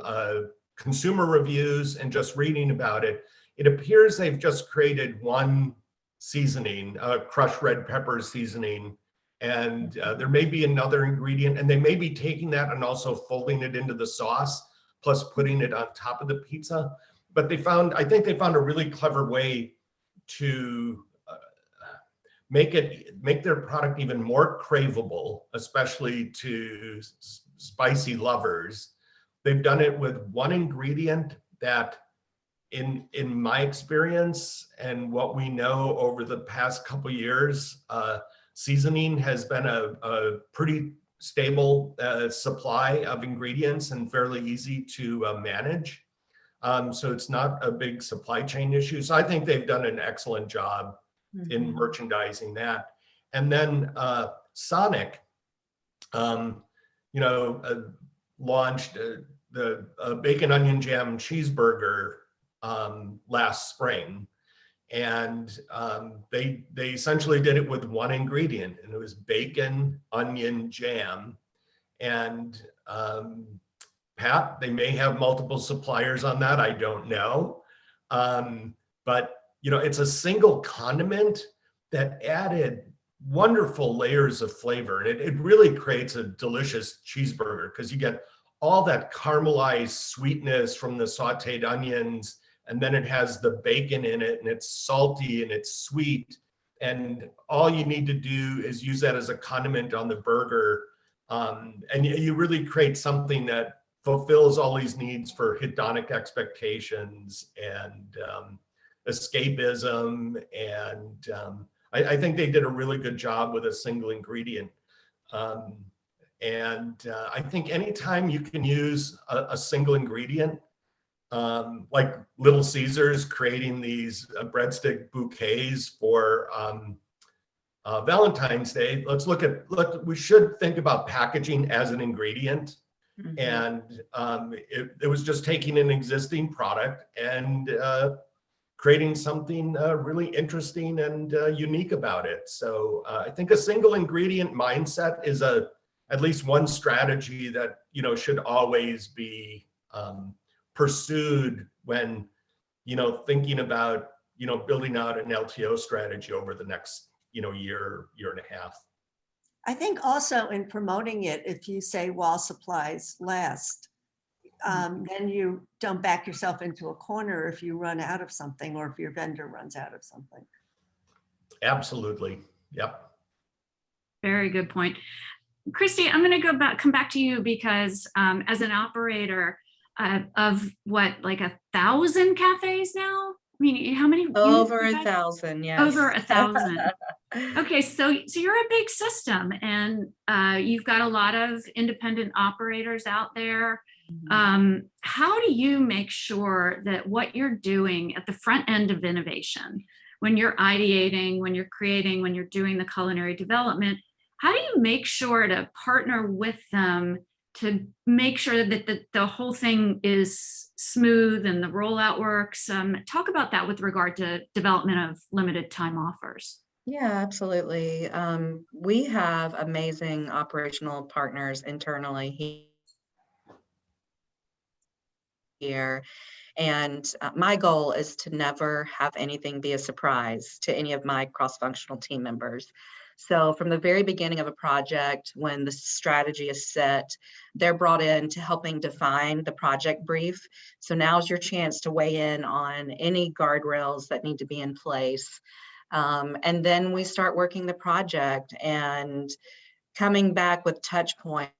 consumer reviews and just reading about it, it appears they've just created one seasoning, crushed red pepper seasoning, and there may be another ingredient, and they may be taking that and also folding it into the sauce, plus putting it on top of the pizza. But I think they found a really clever way to make their product even more craveable, especially to spicy lovers. They've done it with one ingredient that, in my experience and what we know over the past couple years, seasoning has been a pretty stable supply of ingredients and fairly easy to manage. So it's not a big supply chain issue. So I think they've done an excellent job in merchandising that. And then Sonic, launched the bacon onion jam cheeseburger last spring, and they essentially did it with one ingredient, and it was bacon onion jam. And Pat, they may have multiple suppliers on that, I don't know, but it's a single condiment that added wonderful layers of flavor, and it really creates a delicious cheeseburger, because you get all that caramelized sweetness from the sauteed onions, and then it has the bacon in it, and it's salty and it's sweet, and all you need to do is use that as a condiment on the burger, and you really create something that fulfills all these needs for hedonic expectations and escapism, and I think they did a really good job with a single ingredient. And I think anytime you can use a single ingredient, like Little Caesars creating these breadstick bouquets for Valentine's Day, we should think about packaging as an ingredient. And it was just taking an existing product and creating something really interesting and unique about it. So I think a single ingredient mindset is at least one strategy that should always be pursued when thinking about building out an LTO strategy over the next year and a half. I think also in promoting it, if you say while supplies last, then you don't back yourself into a corner if you run out of something, or if your vendor runs out of something. Absolutely. Yep. Very good point. Kristi, I'm going to come back to you, because as an operator of like 1,000 cafes now, I mean, how many? Over 1,000, yes. Over 1,000. Okay, so you're a big system, and you've got a lot of independent operators out there. How do you make sure that what you're doing at the front end of innovation, when you're ideating, when you're creating, when you're doing the culinary development, how do you make sure to partner with them to make sure that the whole thing is smooth and the rollout works? Talk about that with regard to development of limited time offers. Yeah, absolutely. We have amazing operational partners internally. year. And my goal is to never have anything be a surprise to any of my cross-functional team members. So from the very beginning of a project, when the strategy is set, they're brought in to helping define the project brief. So now's your chance to weigh in on any guardrails that need to be in place. And then we start working the project and coming back with touch points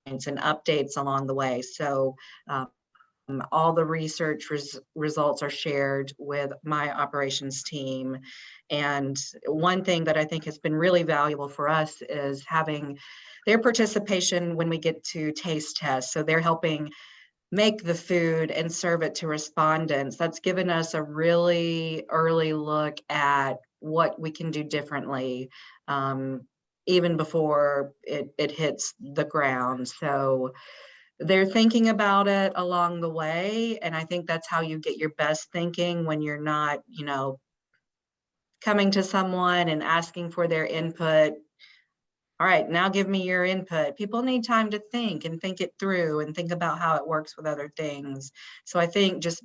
and updates along the way. So all the research results are shared with my operations team. And one thing that I think has been really valuable for us is having their participation when we get to taste tests. So they're helping make the food and serve it to respondents. That's given us a really early look at what we can do differently, even before it hits the ground. So they're thinking about it along the way. And I think that's how you get your best thinking, when you're not, coming to someone and asking for their input. All right, now give me your input. People need time to think and think it through and think about how it works with other things. So I think just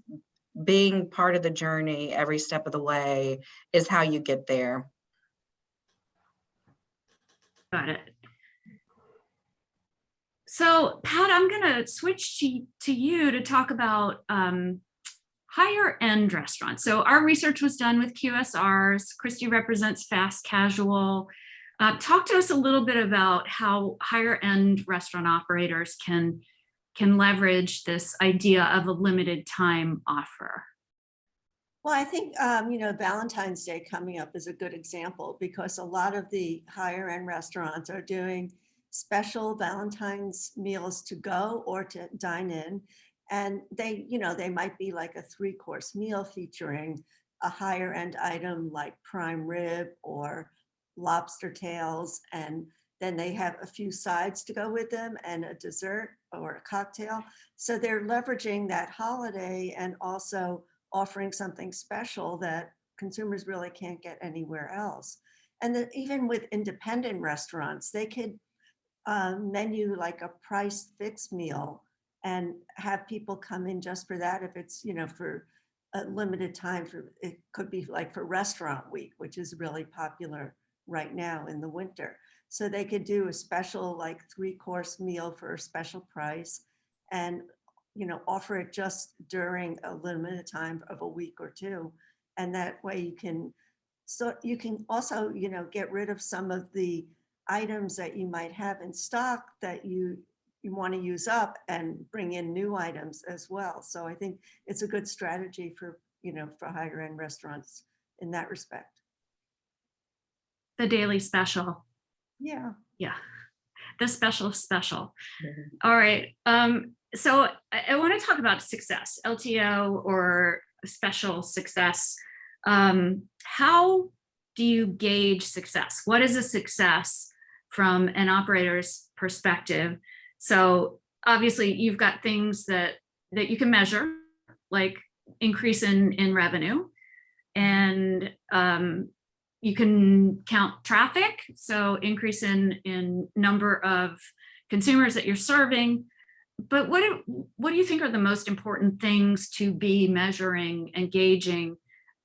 being part of the journey every step of the way is how you get there. Got it. So Pat, I'm gonna switch to you to talk about higher end restaurants. So our research was done with QSRs. Kristi represents fast casual. Talk to us a little bit about how higher end restaurant operators can leverage this idea of a limited time offer. Well, I think, Valentine's Day coming up is a good example, because a lot of the higher end restaurants are doing special Valentine's meals to go or to dine in. And they might be like a 3-course meal featuring a higher end item like prime rib or lobster tails. And then they have a few sides to go with them and a dessert or a cocktail. So they're leveraging that holiday and also offering something special that consumers really can't get anywhere else. And then even with independent restaurants, they could menu like a price fixed meal and have people come in just for that. If it's, for a limited time, it could be like for restaurant week, which is really popular right now in the winter. So they could do a special like 3-course meal for a special price and, offer it just during a limited time of a week or two. And that way you can also, get rid of some of the items that you might have in stock that you want to use up and bring in new items as well. So I think it's a good strategy for higher end restaurants in that respect. The daily special. Yeah. Yeah. The special. Mhm. All right. So I want to talk about success, LTO or special success. How do you gauge success? What is a success from an operator's perspective? So obviously you've got things that you can measure, like increase in revenue, and you can count traffic, so increase in number of consumers that you're serving. But what do you think are the most important things to be measuring, engaging?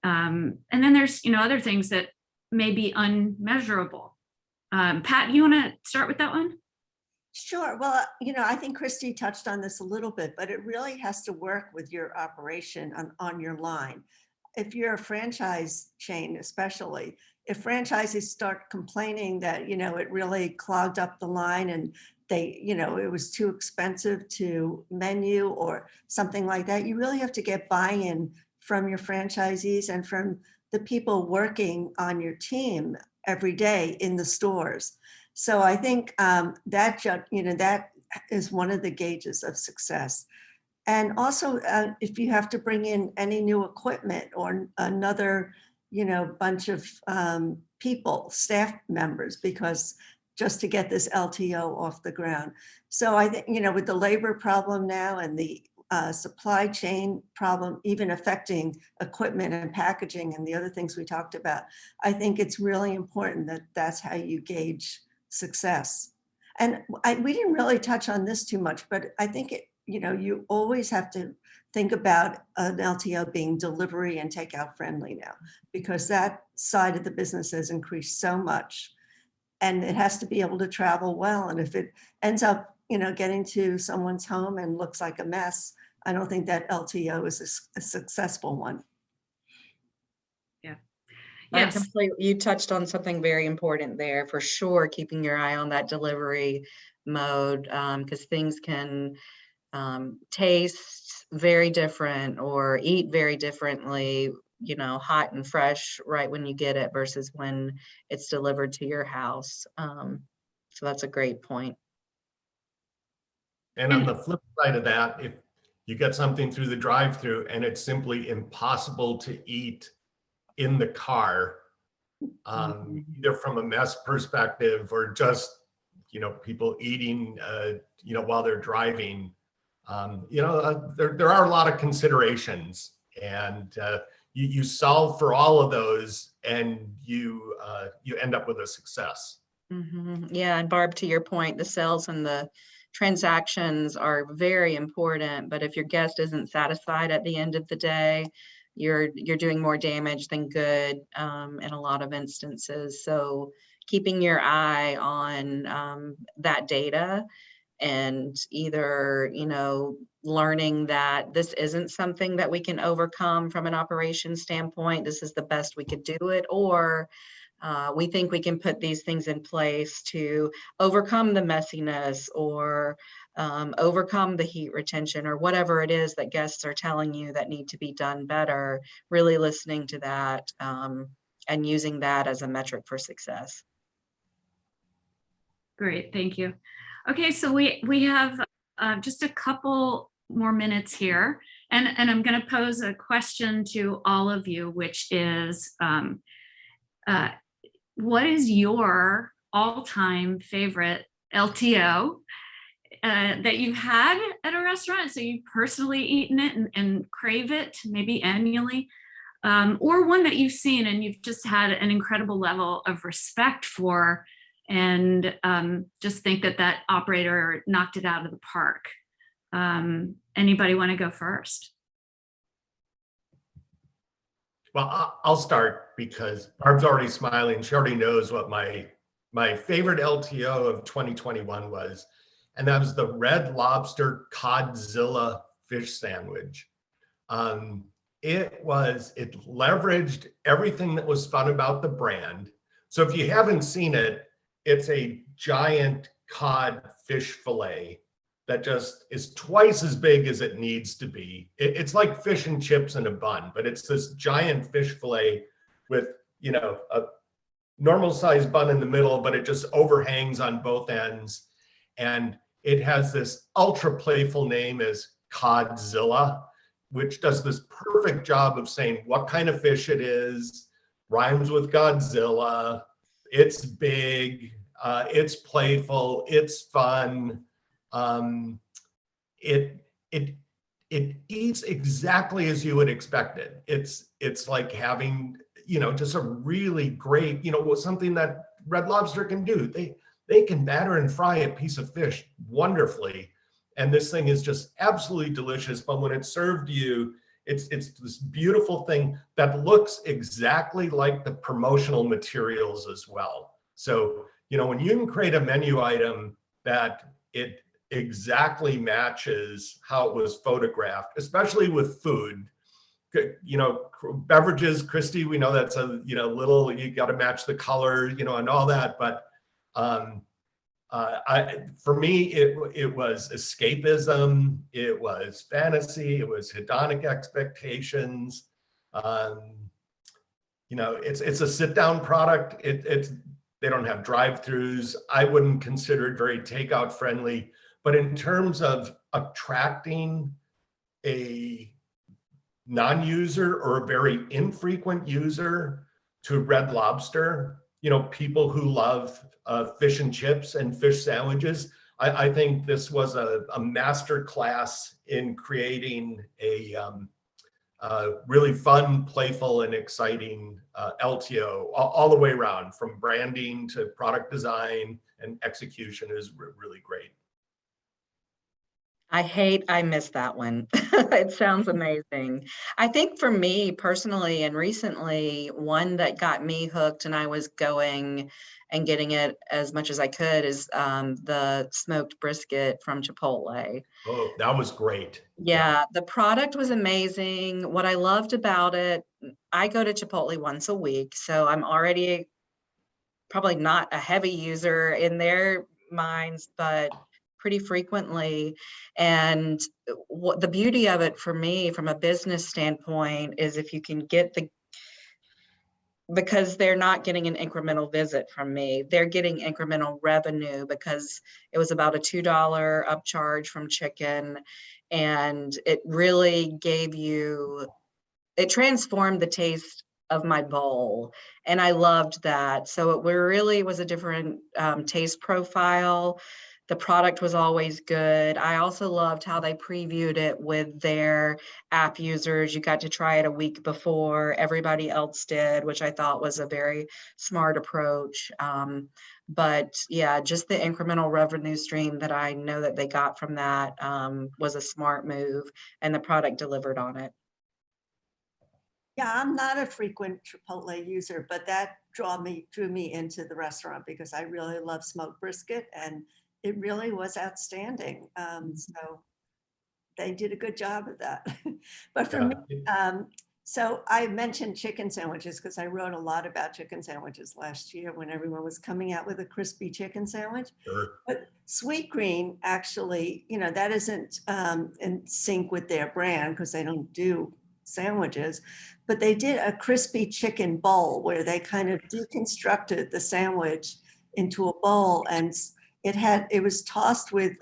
And then there's other things that may be unmeasurable. Pat, you want to start with that one? Sure. Well, I think Kristi touched on this a little bit, but it really has to work with your operation on your line. If you're a franchise chain, especially, if franchises start complaining that, it really clogged up the line and it was too expensive to menu or something like that, you really have to get buy-in from your franchisees and from the people working on your team every day in the stores. So I think that is one of the gauges of success. And also, if you have to bring in any new equipment or another, bunch of people, staff members, because just to get this LTO off the ground. So I think, with the labor problem now and the supply chain problem, even affecting equipment and packaging and the other things we talked about, I think it's really important that that's how you gauge success. And we didn't really touch on this too much, but I think you always have to think about an LTO being delivery and takeout friendly now, because that side of the business has increased so much, and it has to be able to travel well. And if it ends up, getting to someone's home and looks like a mess, I don't think that LTO is a successful one. Yes. You touched on something very important there, for sure, keeping your eye on that delivery mode, because things can taste very different or eat very differently, hot and fresh right when you get it versus when it's delivered to your house. So that's a great point. And on the flip side of that, if you get something through the drive-through and it's simply impossible to eat in the car, either from a mess perspective or just, people eating, while they're driving, there are a lot of considerations, and you solve for all of those, and you end up with a success. Yeah, and Barb, to your point, the sales and the transactions are very important, but if your guest isn't satisfied at the end of the day, you're doing more damage than good in a lot of instances. So keeping your eye on that data, and either, learning that this isn't something that we can overcome from an operations standpoint, this is the best we could do it, or we think we can put these things in place to overcome the messiness or overcome the heat retention or whatever it is that guests are telling you that need to be done better, really listening to that and using that as a metric for success. Great, thank you. Okay, so we have just a couple more minutes here, and I'm going to pose a question to all of you, which is, what is your all-time favorite LTO that you've had at a restaurant? So you've personally eaten it and crave it, maybe annually, or one that you've seen and you've just had an incredible level of respect for, and just think that operator knocked it out of the park. Anybody want to go first? Well, I'll start because Barb's already smiling. She already knows what my favorite LTO of 2021 was, and that was the Red Lobster Codzilla fish sandwich. It leveraged everything that was fun about the brand. So if you haven't seen it, it's a giant cod fish fillet that just is twice as big as it needs to be. It's like fish and chips in a bun, but it's this giant fish fillet with, a normal sized bun in the middle, but it just overhangs on both ends. And it has this ultra playful name as Codzilla, which does this perfect job of saying what kind of fish it is, rhymes with Godzilla, it's big, it's playful, it's fun. It eats exactly as you would expect it. It's like having, just a really great, something that Red Lobster can do. They can batter and fry a piece of fish wonderfully. And this thing is just absolutely delicious. But when it's served to you, it's this beautiful thing that looks exactly like the promotional materials as well. So, when you can create a menu item that it exactly matches how it was photographed, especially with food, beverages, Kristi, we know that's a, little, you got to match the color, and all that. But for me, it was escapism, it was fantasy, it was hedonic expectations. It's a sit-down product. They don't have drive-throughs. I wouldn't consider it very takeout friendly. But in terms of attracting a non-user or a very infrequent user to Red Lobster, people who love fish and chips and fish sandwiches, I think this was a master class in creating a really fun, playful, and exciting LTO all the way around, from branding to product design and execution is really great. I missed that one. It sounds amazing. I think for me personally and recently, one that got me hooked and I was going and getting it as much as I could is the smoked brisket from Chipotle. Oh, that was great. Yeah, the product was amazing. What I loved about it, I go to Chipotle once a week, so I'm already probably not a heavy user in their minds, but pretty frequently. And what the beauty of it for me from a business standpoint is if you can get because they're not getting an incremental visit from me, they're getting incremental revenue because it was about a $2 upcharge from chicken. And it really it transformed the taste of my bowl. And I loved that. So it really was a different taste profile. The product was always good. I also loved how they previewed it with their app users. You got to try it a week before everybody else did, which I thought was a very smart approach. But yeah, just the incremental revenue stream that I know that they got from that was a smart move, and the product delivered on it. Yeah, I'm not a frequent Chipotle user, but that drew me into the restaurant because I really love smoked brisket and it really was outstanding. So they did a good job of that. But for me, so I mentioned chicken sandwiches because I wrote a lot about chicken sandwiches last year when everyone was coming out with a crispy chicken sandwich. Sure. But Sweet Green actually, that isn't in sync with their brand because they don't do sandwiches, but they did a crispy chicken bowl where they kind of deconstructed the sandwich into a bowl, and it was tossed with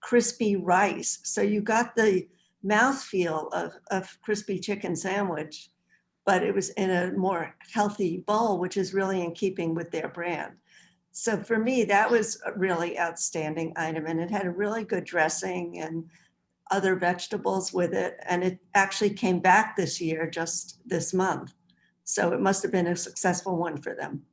crispy rice. So you got the mouthfeel of crispy chicken sandwich, but it was in a more healthy bowl, which is really in keeping with their brand. So for me, that was a really outstanding item, and it had a really good dressing and other vegetables with it. And it actually came back this year, just this month. So it must have been a successful one for them.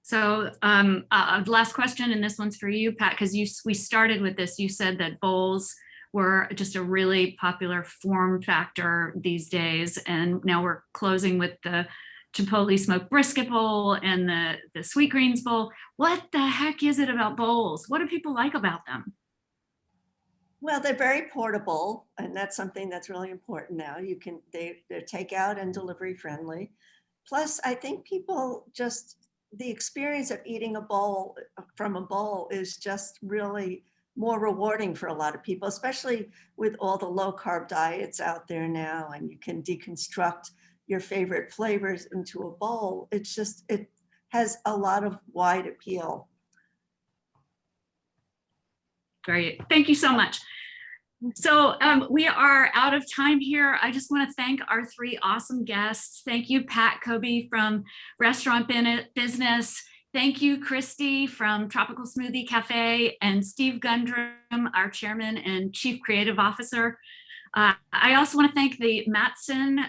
So last question, and this one's for you, Pat, because we started with this. You said that bowls were just a really popular form factor these days. And now we're closing with the Chipotle smoked brisket bowl and the Sweet Greens bowl. What the heck is it about bowls? What do people like about them? Well, they're very portable, and that's something that's really important now. They're takeout and delivery friendly. Plus, I think people the experience of eating from a bowl is just really more rewarding for a lot of people, especially with all the low carb diets out there now, and you can deconstruct your favorite flavors into a bowl. It has a lot of wide appeal. Great. Thank you so much. So we are out of time here. I just want to thank our three awesome guests. Thank you, Pat Cobe from Restaurant Business. Thank you, Kristi from Tropical Smoothie Café, and Steve Gundrum, our chairman and chief creative officer. I also want to thank the Mattson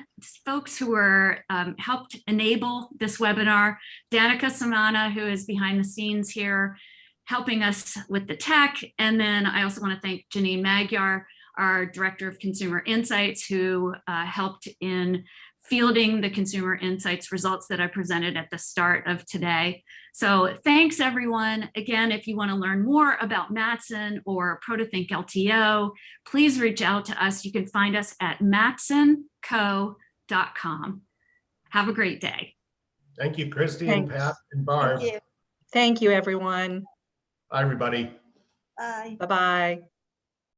folks who were helped enable this webinar. Danica Samana, who is behind the scenes here, helping us with the tech. And then I also want to thank Janine Magyar, our Director of Consumer Insights, who helped in fielding the consumer insights results that I presented at the start of today. So thanks everyone. Again, if you want to learn more about Mattson or Protothink LTO, please reach out to us. You can find us at mattsonco.com. Have a great day. Thank you, Kristi and Pat and Barb. Thank you. Thank you, everyone. Bye, everybody. Bye. Bye-bye.